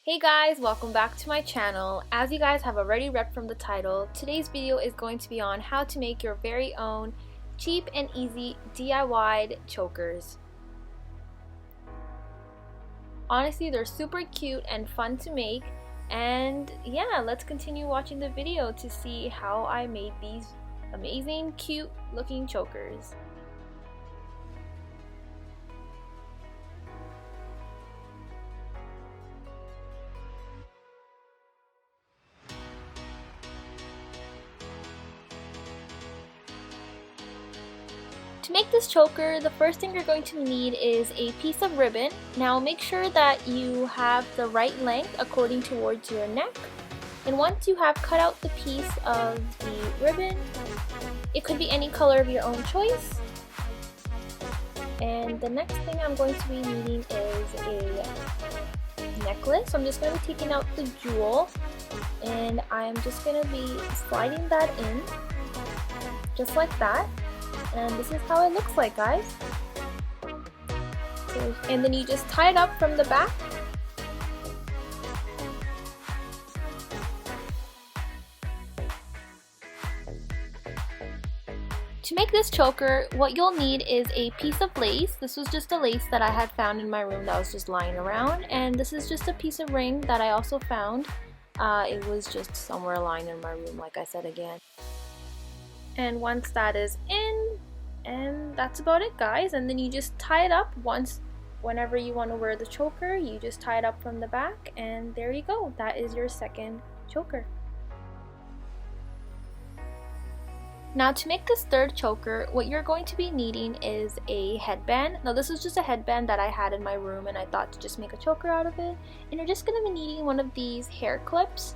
Hey guys, welcome back to my channel. As you guys have already read from the title, today's video is going to be on how to make your very own cheap and easy DIY chokers. Honestly, they're super cute and fun to make, and yeah, let's continue watching the video to see how I made these amazing, cute looking chokers. To make this choker, the first thing you're going to need is a piece of ribbon. Now make sure that you have the right length according towards your neck. And once you have cut out the piece of the ribbon, it could be any color of your own choice. And the next thing I'm going to be needing is a necklace. So I'm just going to be taking out the jewel and I'm just going to be sliding that in just like that. And this is how it looks like, guys. And then you just tie it up from the back. To make this choker, what you'll need is a piece of lace. This was just a lace that I had found in my room that was just lying around. And this is just a piece of ring that I also found. It was just somewhere lying in my room, like I said again. And once that is in, and that's about it, guys. And then you just tie it up whenever you want to wear the choker, you just tie it up from the back, and there you go. That is your second choker. Now to make this third choker, what you're going to be needing is a headband. Now this is just a headband that I had in my room and I thought to just make a choker out of it. And you're just going to be needing one of these hair clips.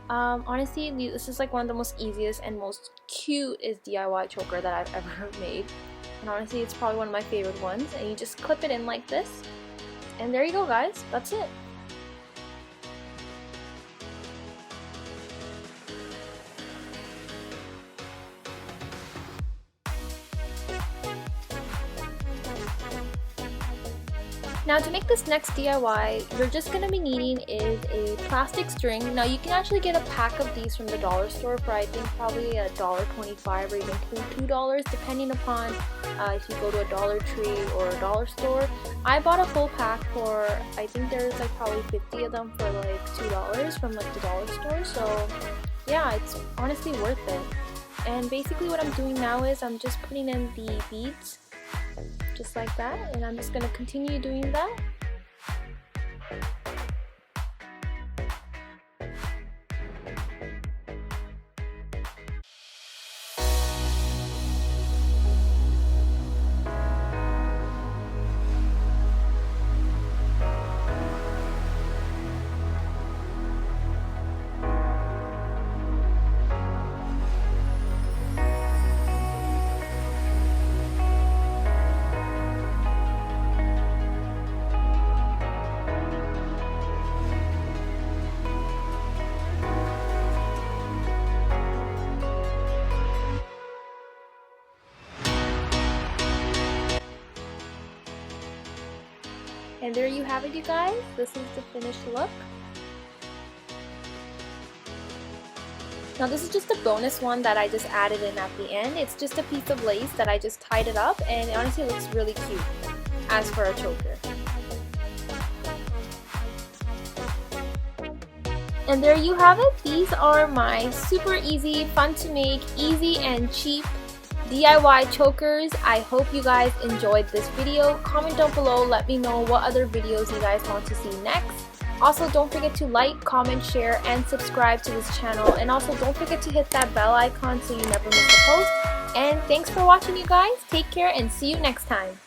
Honestly, this is like one of the most easiest and most cutest DIY choker that I've ever made. And honestly, it's probably one of my favorite ones. And you just clip it in like this. And there you go, guys. That's it. Now to make this next DIY, you're just going to be needing is a plastic string. Now you can actually get a pack of these from the dollar store for I think probably $1.25 or even $2 depending upon if you go to a Dollar Tree or a dollar store. I bought a full pack for, I think there's like probably 50 of them for like $2 from like the dollar store. So yeah, it's honestly worth it. And basically what I'm doing now is I'm just putting in the beads just like that, and I'm just going to continue doing that. And there you have it, you guys. This is the finished look. Now this is just a bonus one that I just added in at the end. It's just a piece of lace that I just tied it up, and it honestly looks really cute as for a choker. And there you have it. These are my super easy, fun to make, easy and cheap DIY chokers. I hope you guys enjoyed this video. Comment down below, let me know what other videos you guys want to see next. Also, don't forget to like, comment, share, and subscribe to this channel. And also, don't forget to hit that bell icon so you never miss a post. And thanks for watching, you guys. Take care and see you next time.